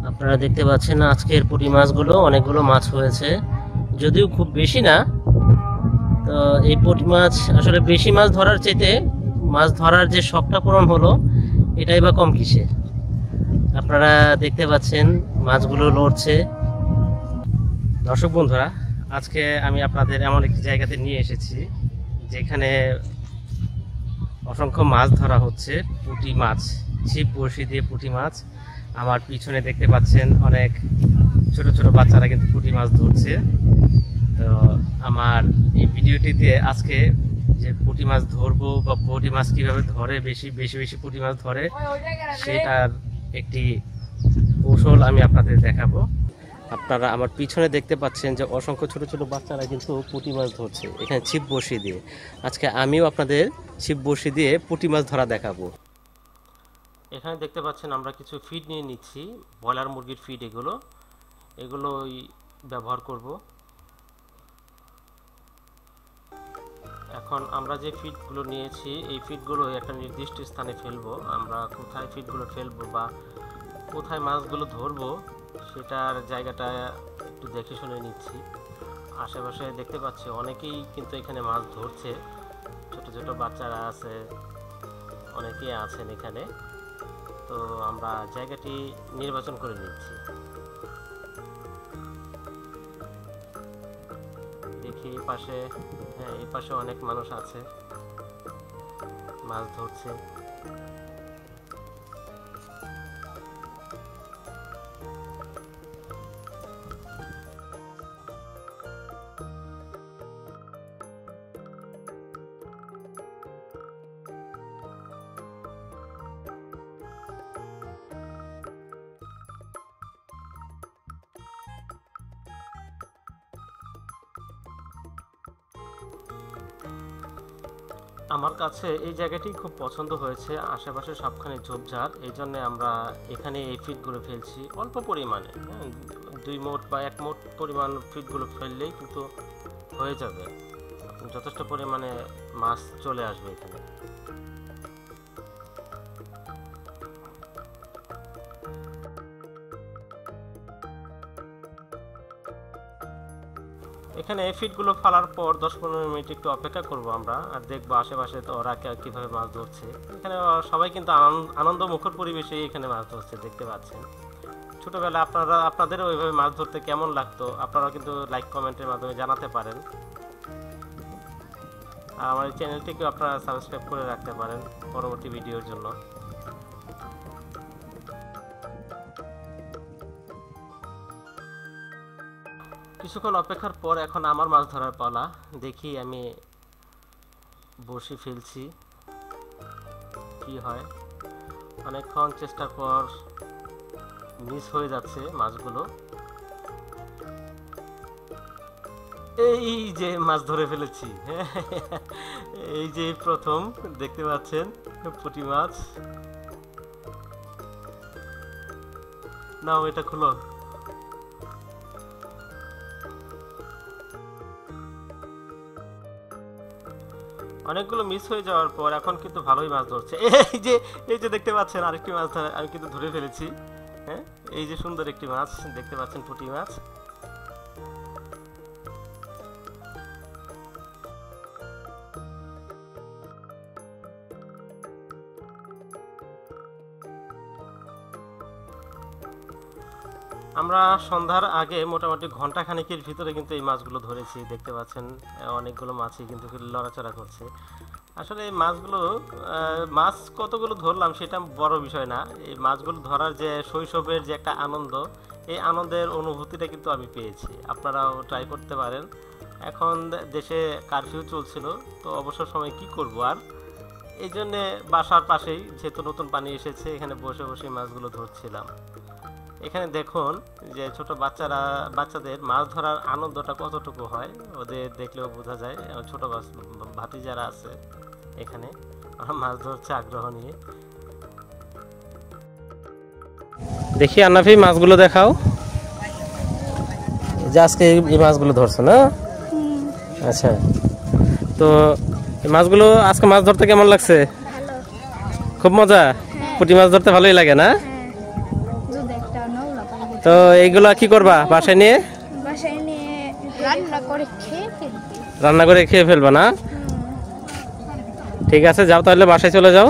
আপনারা দেখতে পাচ্ছেন আজকের পুঁটি মাছগুলো অনেকগুলো মাছ হয়েছে, যদিও খুব বেশি না। তো এই পুঁটি মাছ আসলে বেশি মাছ ধরার চাইতে মাছ ধরার যে শখটা পূরণ হলো, এটাই বা কম কিসে। আপনারা দেখতে পাচ্ছেন মাছগুলো লড়ছে। দর্শক বন্ধুরা, আজকে আমি আপনাদের এমন একটি জায়গাতে নিয়ে এসেছি যেখানে অসংখ্য মাছ ধরা হচ্ছে, পুঁটি মাছ, ছিপ বড়শি দিয়ে পুঁটি মাছ। আমার পিছনে দেখতে পাচ্ছেন অনেক ছোট ছোট বাচ্চারা কিন্তু পুঁটি মাছ ধরছে। তো আমার এই ভিডিওটিতে আজকে যে পুঁটি মাছ ধরবো বা পুঁটি মাছ কিভাবে ধরে, বেশি বেশি পুঁটি মাছ ধরে, সেটার একটি কৌশল আমি আপনাদের দেখাবো। আপনারা আমার পিছনে দেখতে পাচ্ছেন যে অসংখ্য ছোট ছোট বাচ্চারা কিন্তু পুঁটি মাছ ধরছে এখানে ছিপ বড়শি দিয়ে। আজকে আমিও আপনাদের ছিপ বড়শি দিয়ে পুঁটি মাছ ধরা দেখাবো। এখানে দেখতে পাচ্ছেন আমরা কিছু ফিড নিয়ে নিচ্ছি, ব্রয়লার মুরগির ফিড। এগুলোই ব্যবহার করব। এখন আমরা যে ফিডগুলো নিয়েছি এই ফিডগুলো একটা নির্দিষ্ট স্থানে ফেলবো। আমরা কোথায় ফিডগুলো ফেলবো বা কোথায় মাছগুলো ধরবো সেটার জায়গাটা একটু দেখে শুনে নিচ্ছি। আশেপাশে দেখতে পাচ্ছি অনেকেই কিন্তু এখানে মাছ ধরছে, ছোট ছোট বাচ্চারা আছে, অনেকেই আছেন এখানে। তো আমরা জায়গাটি নির্বাচন করে নিচ্ছি। দেখি এই পাশে, হ্যাঁ এই পাশে অনেক মানুষ আছে, মাছ ধরছে। আমার কাছে এই জায়গাটি খুব পছন্দ হয়েছে, আশেপাশে সবখানে ঝোপঝাড়, এই জন্য আমরা এখানে এই ফিডগুলো ফেলছি অল্প পরিমাণে। 2 মোট বা 1 মোট পরিমাণ ফিডগুলো ফেললেই কিন্তু হয়ে যাবে, যথেষ্ট পরিমাণে মাছ চলে আসবে এখানে। এখানে ফিডগুলো ফেলার পর 10-15 মিনিট একটু অপেক্ষা করব আমরা, আর দেখবো আশেপাশে তো ওরা কীভাবে মাছ ধরছে। এখানে সবাই কিন্তু আনন্দ মুখর পরিবেশে এখানে মাছ ধরছে, দেখতে পাচ্ছেন। ছোটোবেলায় আপনাদেরও ওইভাবে মাছ ধরতে কেমন লাগতো আপনারা কিন্তু লাইক কমেন্টের মাধ্যমে জানাতে পারেন। আর আমার এই চ্যানেলটিকে আপনারা সাবস্ক্রাইব করে রাখতে পারেন পরবর্তী ভিডিওর জন্য। কিছুক্ষণ অপেক্ষার পর এখন আমার মাছ ধরার পালা। দেখি আমি বড়শি ফেলছি, কি হয়। অনেকক্ষণ চেষ্টার পর মিস হয়ে যাচ্ছে মাছগুলো। এই যে মাছ ধরে ফেলেছি, এই যে প্রথম দেখতে পাচ্ছেন পুঁটি মাছ। নাও এটা খুলো। অনেকগুলো মিস হয়ে যাওয়ার পর এখন কিন্তু ভালোই মাছ ধরছে। এই যে দেখতে পাচ্ছেন আরেকটি মাছ আমি কিন্তু ধরে ফেলেছি। হ্যাঁ, এই যে সুন্দর একটি মাছ দেখতে পাচ্ছেন, পুঁটি মাছ। আমরা সন্ধ্যার আগে মোটামুটি ঘন্টা খানেকের ভিতরে কিন্তু এই মাছগুলো ধরেছি, দেখতে পাচ্ছেন অনেকগুলো মাছই কিন্তু লড়াচড়া করছে। আসলে এই মাছগুলো, মাছ কতগুলো ধরলাম সেটা বড় বিষয় না, এই মাছগুলো ধরার যে শৈশবের যে একটা আনন্দ, এই আনন্দের অনুভূতিটা কিন্তু আমি পেয়েছি। আপনারাও ট্রাই করতে পারেন। এখন দেশে কারফিউ চলছিল, তো অবসর সময় কি করব আর, এই জন্যে বাসার পাশেই যেহেতু নতুন পানি এসেছে এখানে বসে বসে মাছগুলো ধরছিলাম। এখানে দেখুন যে ছোট বাচ্চাদের মাছ ধরার আনন্দটা কতটুকু হয়, ওদের দেখলেও বোঝা যায়। ছোট ভাতি যারা আছে এখানে, ওরা মাছ ধরছে আগ্রহ নিয়ে। দেখি আন্নাফি মাছগুলো দেখাও, যে আজকে এই মাছগুলো ধরছো না? আচ্ছা, তো এই মাছগুলো আজকে মাছ ধরতে কেমন লাগছে? খুব মজা। পুঁটি মাছ ধরতে ভালোই লাগে না? তো এইগুলো কি করবা বাসায় নিয়ে? বাসায় নিয়ে রান্না করে খেয়ে ফেলবি। রান্না করে খেয়ে ফেলবা না? ঠিক আছে, যাও তাহলে বাসায় চলে যাও।